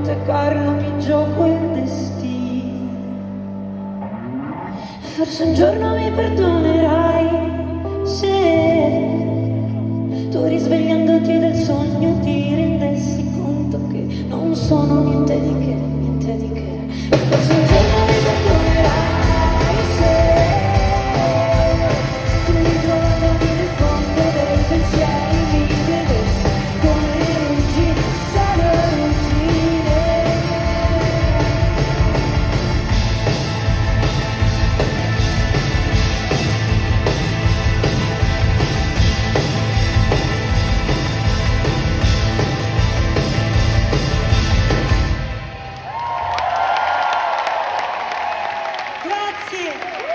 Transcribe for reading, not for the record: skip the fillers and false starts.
Monte Carlo mi gioco il destino. Forse un giorno mi perdonerai se tu risvegliandoti dal sogno ti rendessi conto che non sono niente di che, niente di che. Forse un giorno mi perdonerai se tu ritrovandoti nel fondo dei pensieri mi vedessi come ruggine, solo ruggine. Grazie.